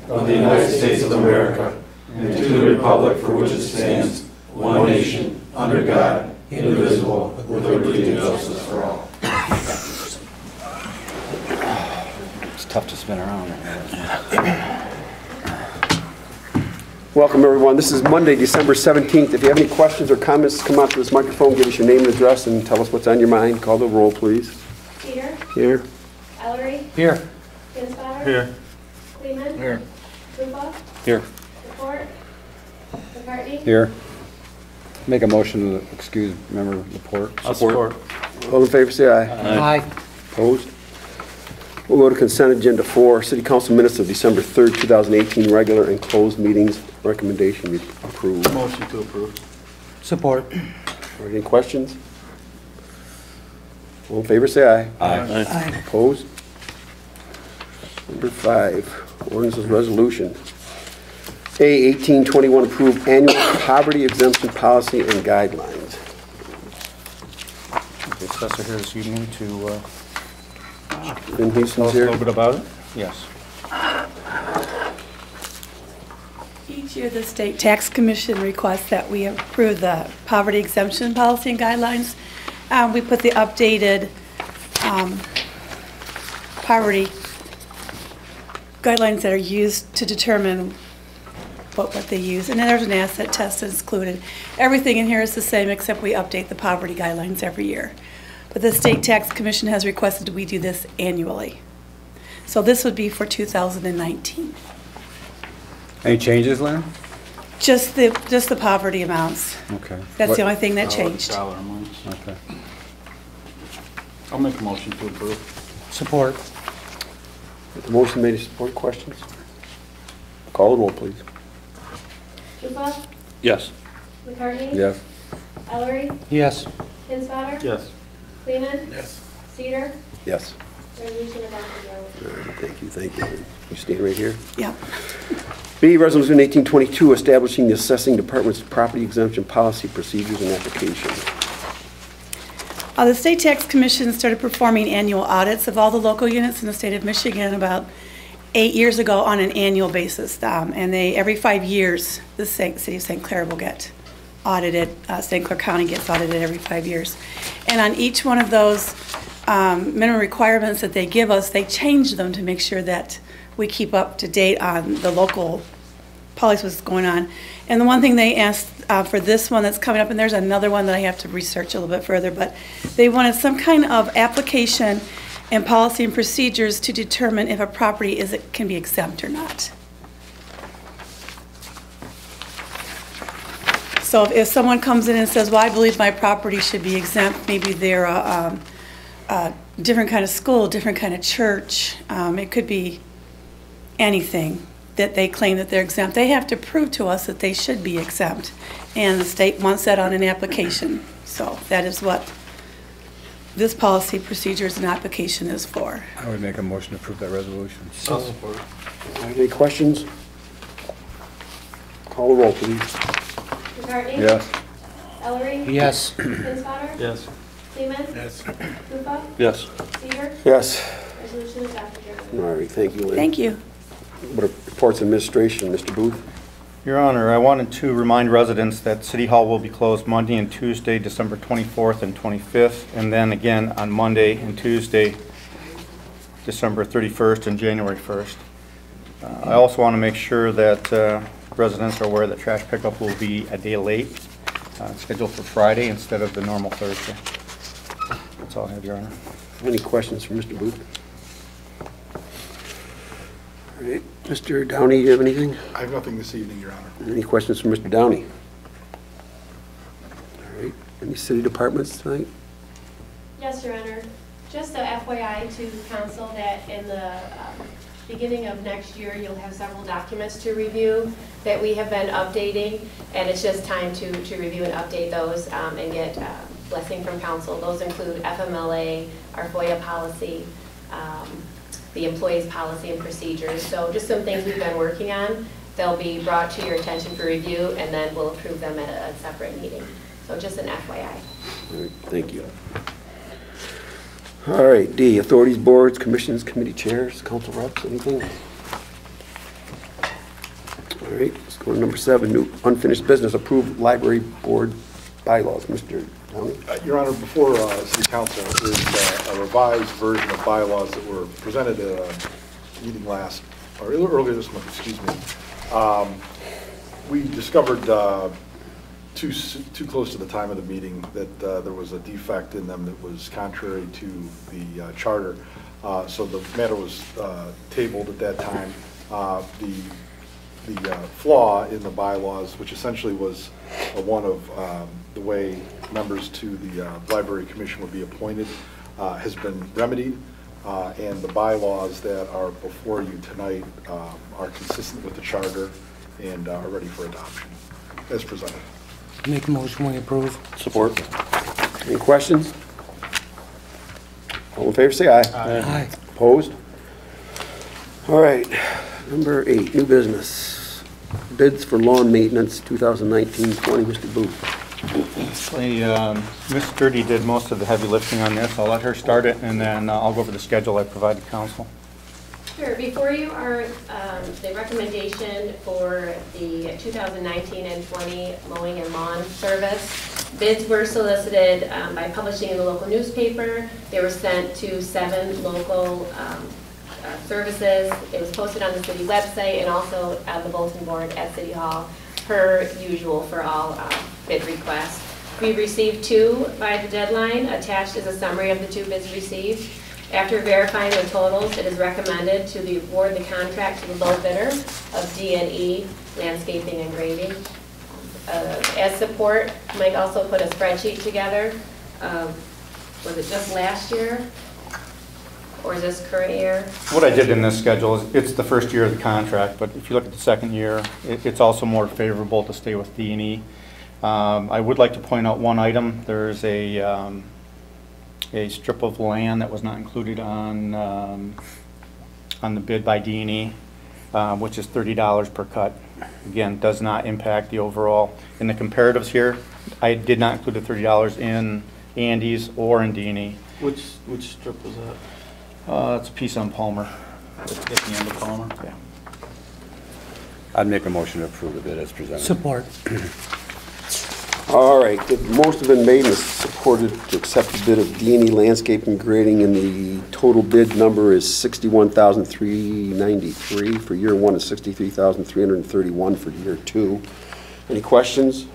of the United States of America and to the republic for which it stands, one nation, under God, indivisible, with liberty and justice for all. It's tough to spin around. Welcome, everyone. This is Monday, December 17th. If you have any questions or comments, come out to this microphone, give us your name and address, and tell us what's on your mind. Call the roll, please. Peter. Here. Ellery. Here. Kinsfather. Here. Kleeman. Here. Lupa. Here. Laporte. McCartney. Here. Make a motion to excuse member Laporte. Support. All in favor, say aye. Aye. Opposed? We'll go to consent agenda 4, City Council minutes of December 3rd, 2018, regular and closed meetings. Recommendation be approved. Motion to approve. Support. Are there any questions? All in favor, say aye. Aye. Opposed? Number 5, ordinances resolution. A, 1821, approve annual poverty exemption policy and guidelines. The assessor here this evening to Ben tell Houston's us a here. little bit about it. Yes. Each year, the State Tax Commission requests that we approve the poverty exemption policy and guidelines. We put the updated poverty guidelines that are used to determine what they use. And then there's an asset test that's included. Everything in here is the same except we update the poverty guidelines every year. But the State Tax Commission has requested we do this annually. So this would be for 2019. Any changes, Lynn? Just the poverty amounts. Okay. That's What- the only thing that changed. Dollar amounts. Okay. I'll make a motion to approve. Support. The motion made, support, questions? Call the roll, please. Lupa. Yes. McCartney. Yes. Ellery. Yes. Kinsfather. Yes. Kleeman. Yes. Cedar. Yes. Resolution adopted. All right, thank you. You stand right here. Yeah. B, Resolution 1822, establishing the assessing department's property exemption policy, procedures, and application. The State Tax Commission started performing annual audits of all the local units in the state of Michigan about 8 years ago on an annual basis. And every 5 years, the city of St. Clair will get audited. St. Clair County gets audited every 5 years. And on each one of those minimum requirements that they give us, they change them to make sure that we keep up to date on the local policy, what's going on. And the one thing they asked for this one that's coming up, and there's another one that I have to research a little bit further, but they wanted some kind of application and policy and procedures to determine if a property can be exempt or not. So if someone comes in and says, well, I believe my property should be exempt, maybe they're a different kind of school, different kind of church, it could be anything that they claim that they're exempt, they have to prove to us that they should be exempt. And the state wants that on an application. So that is what this policy, procedures, and application is for. I would make a motion to approve that resolution. I'll support. Any questions? Call the roll, please. McCartney? Yes. Ellery? Yes. Kinsfather? Yes. Kleeman? Yes. Lupa? Yes. Cedar? Yes. Resolution adopted. All right, thank you, Lynn. Thank you. What reports administration, Mr. Booth? Your Honor, I wanted to remind residents that City Hall will be closed Monday and Tuesday, December 24th and 25th, and then again on Monday and Tuesday, December 31st and January 1st. I also want to make sure that residents are aware that trash pickup will be a day late, scheduled for Friday instead of the normal Thursday. That's all I have, Your Honor. Any questions for Mr. Booth? All right, Mr. Downey, do you have anything? I have nothing this evening, Your Honor. Any questions for Mr. Downey? All right, any city departments tonight? Yes, Your Honor. Just a FYI to council that in the beginning of next year, you'll have several documents to review that we have been updating, and it's just time to review and update those and get blessing from council. Those include FMLA, our FOIA policy, the employees' policy and procedures. So just some things we've been working on. They'll be brought to your attention for review, and then we'll approve them at a separate meeting. So just an FYI. All right, thank you. All right, D, authorities, boards, commissions, committee chairs, council reps, anything? All right, let's go to number 7, new unfinished business, approved library board bylaws. Mr. Downey? Your Honor, before City Council is a revised version of bylaws that were presented at a meeting earlier this month, excuse me. We discovered too close to the time of the meeting that there was a defect in them that was contrary to the charter. So the matter was tabled at that time. The flaw in the bylaws, which essentially was one of the way members to the Library Commission would be appointed, has been remedied. And the bylaws that are before you tonight are consistent with the charter and are ready for adoption, as presented. Make a motion, we approve. Support. Any questions? All in favor, say aye. Aye. Opposed? All right, number 8, new business. Bids for lawn maintenance, 2019-20, Mr. Booth. Ms. Sturdy did most of the heavy lifting on this. I'll let her start it, and then I'll go over the schedule I provided council. Sure. Before you are the recommendation for the 2019 and 20 mowing and lawn service. Bids were solicited by publishing in the local newspaper. They were sent to 7 local services. It was posted on the city website and also at the bulletin board at City Hall, per usual for all bid requests. We received 2 by the deadline. Attached is a summary of the 2 bids received. After verifying the totals, it is recommended to award the contract to the low bidder of D&E Landscaping and Grading. As support, Mike also put a spreadsheet together. Was it just last year? Or is this current year? What I did in this schedule is, it's the first year of the contract, but if you look at the second year, it's also more favorable to stay with D&E. I would like to point out one item. There's a strip of land that was not included on the bid by D&E, which is $30 per cut. Again, does not impact the overall. In the comparatives here, I did not include the $30 in Andy's or in D&E. Which strip was that? It's a piece on Palmer. At the end of Palmer? Yeah. I'd make a motion to approve the bid as presented. Support. All right, the most have been made and supported to accept the bid of D&E Landscaping Grading, and the total bid number is $61,393 for year 1 and $63,331 for year 2. Any questions?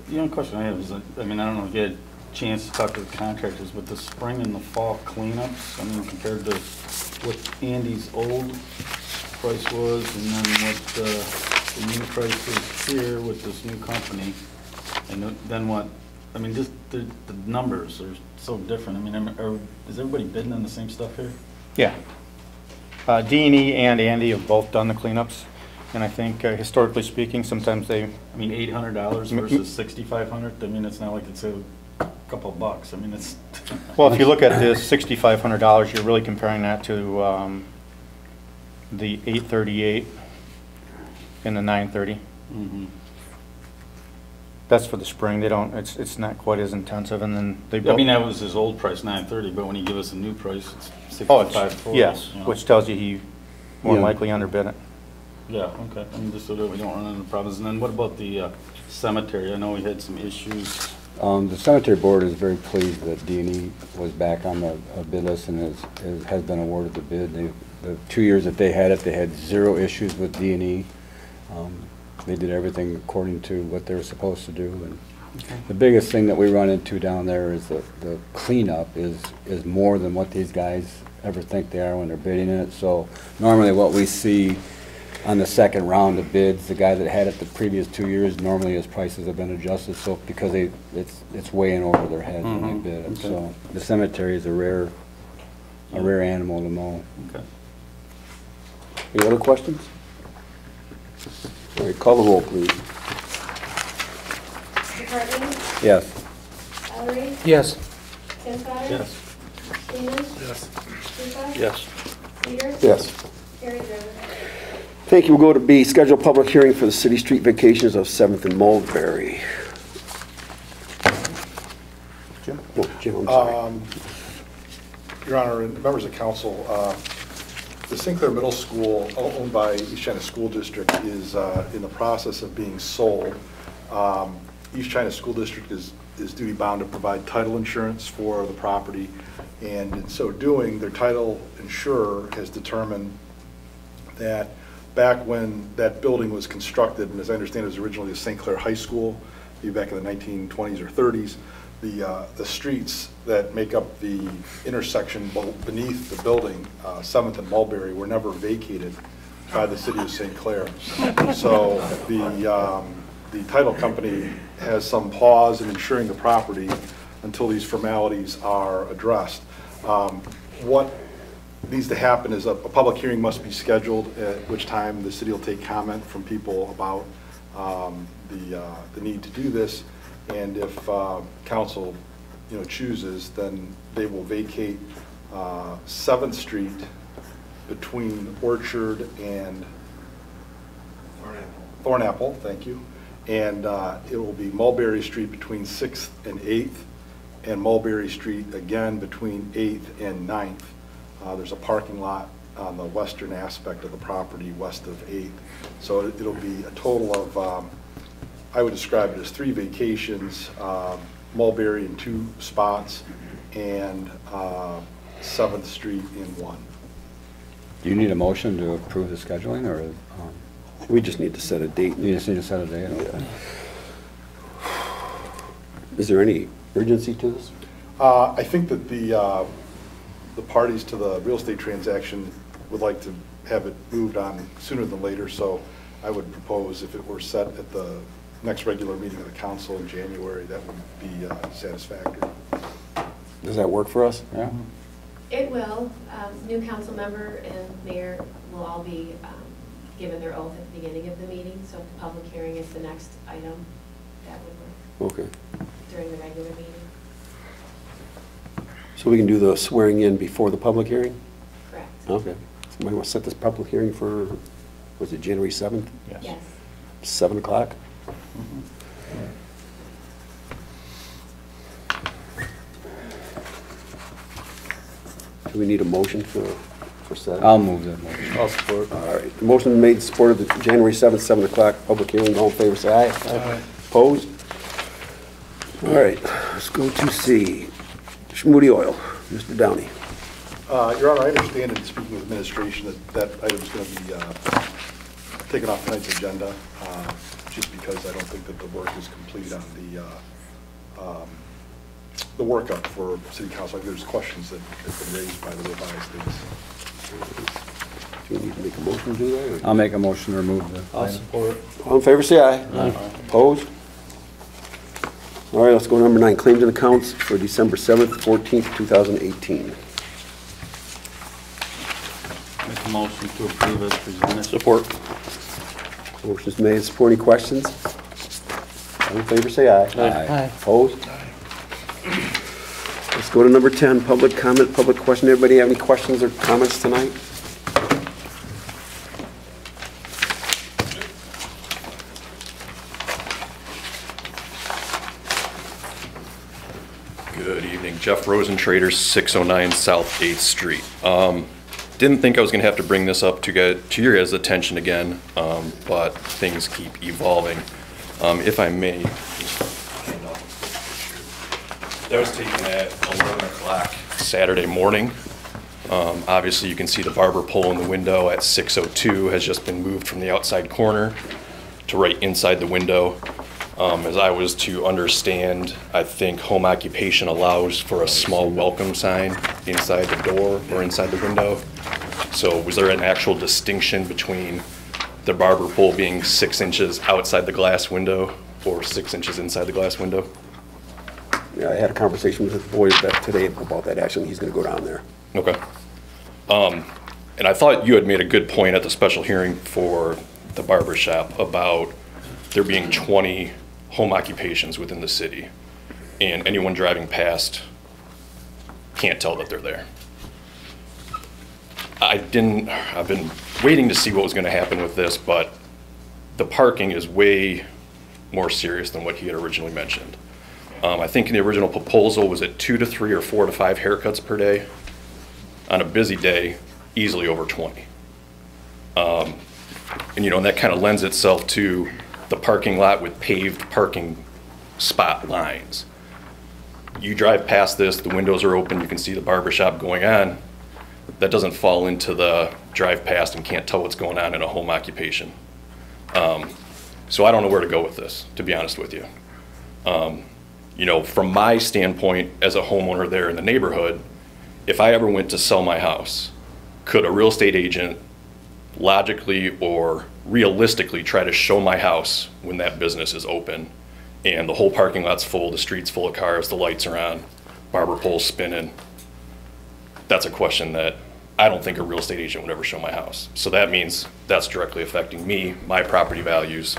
The only question I have is, I mean, I don't know if you had a chance to talk to the contractors with the spring and the fall cleanups. I mean, compared to what Andy's old price was and then what the new price is here with this new company. And then what, I mean, just the numbers are so different. I mean, is everybody bidding on the same stuff here? Yeah. D&E and Andy have both done the cleanups, and I think historically speaking, sometimes they... I mean, $800 versus $6,500. I mean, it's not like it's a couple of bucks. I mean, it's... Well, if you look at this $6,500, you're really comparing that to the $838 and the $930. Mm-hmm. That's for the spring. They don't. It's not quite as intensive, and then they. I mean, that was his old price, $930, but when you give us a new price, it's Oh, it's, $65.40. yes, you know? which tells you he more Yeah. likely underbid it. Yeah, okay. I mean, just so that we don't run into problems. And then what about the cemetery? I know we had some issues. The cemetery board is very pleased that D&E was back on the bid list and has been awarded the bid. The 2 years that they had it, they had 0 issues with D&E. They did everything according to what they were supposed to do. And the biggest thing that we run into down there is the cleanup is more than what these guys ever think they are when they're bidding it. So normally what we see on the second round of bids, the guy that had it the previous 2 years, normally his prices have been adjusted, so because it's way in over their heads when they bid it. Okay. So the cemetery is a rare animal to mow. Okay. Any other questions? All right, call the roll, please. McCartney? Yes. Ellery? Yes. Kinsler? Yes. Seaman? Yes. Stupa? Yes. Peters? Yes. Carried over. Thank you. We'll go to B, schedule public hearing for the city street vacations of 7th and Mulberry. Jim? No, Jim, I'm sorry. Your Honor, and members of council, The St. Clair Middle School, owned by East China School District, is in the process of being sold. East China School District is duty bound to provide title insurance for the property, and in so doing, their title insurer has determined that back when that building was constructed, and as I understand it was originally the St. Clair High School, back in the 1920s or 30s, the streets that make up the intersection beneath the building, 7th and Mulberry, were never vacated by the city of St. Clair. So the title company has some pause in insuring the property until these formalities are addressed. What needs to happen is a public hearing must be scheduled, at which time the city will take comment from people about the need to do this, and if council chooses, then they will vacate 7th Street between Orchard and Thornapple, thank you, and it will be Mulberry Street between 6th and 8th, and Mulberry Street again between 8th and 9th. There's a parking lot on the western aspect of the property west of 8th. So it'll be a total of, I would describe it as 3 vacations, Mulberry in 2 spots, and 7th Street in 1. Do you need a motion to approve the scheduling, or? We just need to set a date. You just need to set a date? Okay. Is there any urgency to this? I think that the parties to the real estate transaction would like to have it moved on sooner than later, so I would propose if it were set at the next regular meeting of the council in January, that would be satisfactory. Does that work for us? Yeah. It will. New council member and mayor will all be given their oath at the beginning of the meeting, so if the public hearing is the next item, that would work Okay. during the regular meeting. So we can do the swearing in before the public hearing? Correct. Okay. Somebody want to set this public hearing for, was it January 7th? Yes. 7 o'clock? Do we need a motion for setting? I'll move that motion. I'll support. All right. The motion made, supported the January 7th, 7 o'clock public hearing. All in favor, say aye. Aye. Opposed? All right. Let's go to C. Schmoody Oil. Mr. Downey. Your Honor, I understand in speaking with administration that item is going to be taken off tonight's agenda, just because I don't think that the work is complete on the workup for City Council. There's questions that have been raised by the revised things. Do you need to make a motion to do that? I'll make a motion to remove the I'll item. support. All in favor, say aye. Aye. Opposed? All right, let's go to number 9, claims and accounts for December 7th, 14th, 2018. Make a motion to approve as presented. Support. Motion's made, support. Any questions? All in favor, say aye. Aye. Opposed? Let's go to number 10, public comment, public question. Everybody have any questions or comments tonight? Good evening, Jeff Rosentrader, 609 South 8th Street. Didn't think I was going to have to bring this up to your guys' attention again, but things keep evolving. If I may, that was taken at 11 o'clock Saturday morning. Obviously, you can see the barber pole in the window at 602 has just been moved from the outside corner to right inside the window. As I was to understand, I think home occupation allows for a small welcome sign inside the door or inside the window. So was there an actual distinction between the barber pole being 6 inches outside the glass window or 6 inches inside the glass window? Yeah, I had a conversation with the boys today about that. Actually, he's going to go down there. Okay. And I thought you had made a good point at the special hearing for the barber shop about there being 20 home occupations within the city, and anyone driving past can't tell that they're there. I've been waiting to see what was going to happen with this, but the parking is way more serious than what he had originally mentioned. I think in the original proposal, was it 2 to 3 or 4 to 5 haircuts per day? On a busy day, easily over 20. And, you know, and that kind of lends itself to the parking lot with paved parking spot lines. You drive past this, the windows are open, you can see the barber shop going on. That doesn't fall into the drive past and can't tell what's going on in a home occupation. So I don't know where to go with this, to be honest with you. You know, from my standpoint as a homeowner there in the neighborhood, if I ever went to sell my house, could a real estate agent logically or realistically try to show my house when that business is open and the whole parking lot's full, the street's full of cars, the lights are on, barber poles spinning? That's a question that I don't think a real estate agent would ever show my house. So that means that's directly affecting me, my property values,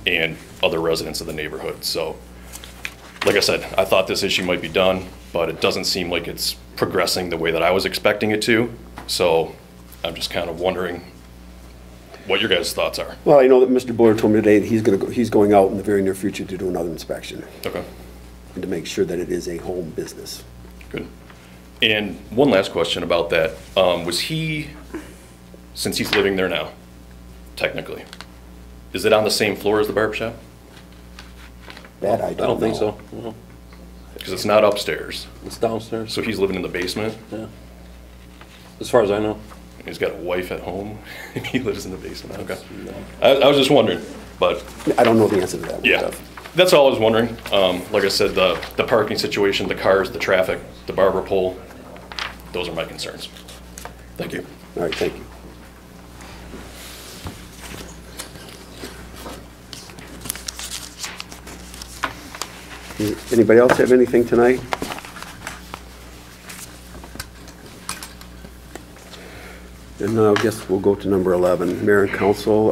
and other residents of the neighborhood. So, like I said, I thought this issue might be done, but it doesn't seem like it's progressing the way that I was expecting it to. So I'm just kind of wondering what your guys' thoughts are. Well, I know that Mr. Buller told me today that he's going out in the very near future to do another inspection Okay, and to make sure that it is a home business. good. And one last question about that. Was he, since he's living there now, technically, is it on the same floor as the barber shop? That I I don't think know. so. No. Because it's not upstairs. It's downstairs. So he's living in the basement. Yeah. As far as I know. He's got a wife at home, and he lives in the basement. Okay. I was just wondering, but I don't know the answer to that one, yeah, Jeff. that's all I was wondering. Like I said, the parking situation, the cars, the traffic, the barber pole, those are my concerns. Thank you. All right, thank you. Anybody else have anything tonight? And I guess we'll go to number 11, Mayor and Council.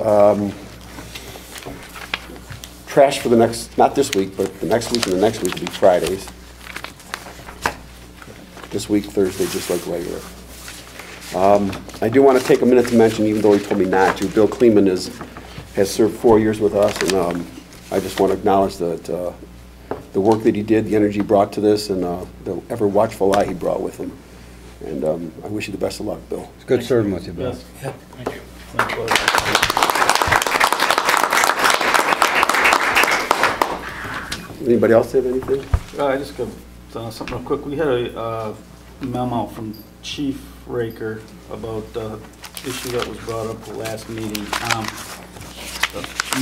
Trash for the next, not this week, but the next week and the next week will be Fridays. This week, Thursday, just like regular. I do want to take a minute to mention, even though he told me not to, Bill Kleeman has served 4 years with us, and I just want to acknowledge that the work that he did, the energy he brought to this, and the ever-watchful eye he brought with him. And I wish you the best of luck, Bill. It's good serving with you, Bill. Yes. Thank you. Thank you. Anybody else have anything? I just got something real quick. We had a memo from Chief Raker about the issue that was brought up the last meeting.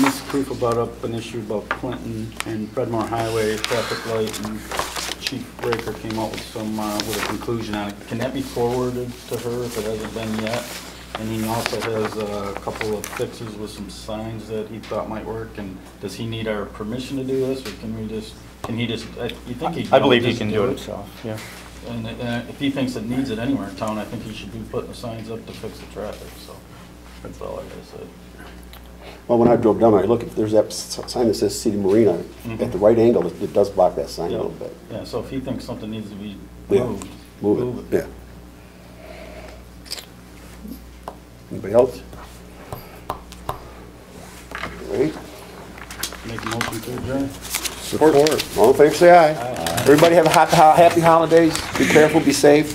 Ms. Krupa brought up an issue about Clinton and Fredmore Highway traffic light, and Chief Raker came out with with a conclusion on it. Can that be forwarded to her if it hasn't been yet? And he also has a couple of fixes with some signs that he thought might work. And does he need our permission to do this, or can he just, you think he can? I believe he can do it himself, yeah. And if he thinks it needs it anywhere in town, I think he should be putting the signs up to fix the traffic, so that's all I gotta say. Well, when I drove down, I look, if there's that sign that says City Marina, at the right angle, it does block that sign a little bit. Yeah, so if he thinks something needs to be Yeah. moved, Move it, yeah. Anybody else? All right. Make a motion to adjourn. Support. All in favor, say aye. Everybody have a happy holidays. Be careful, be safe.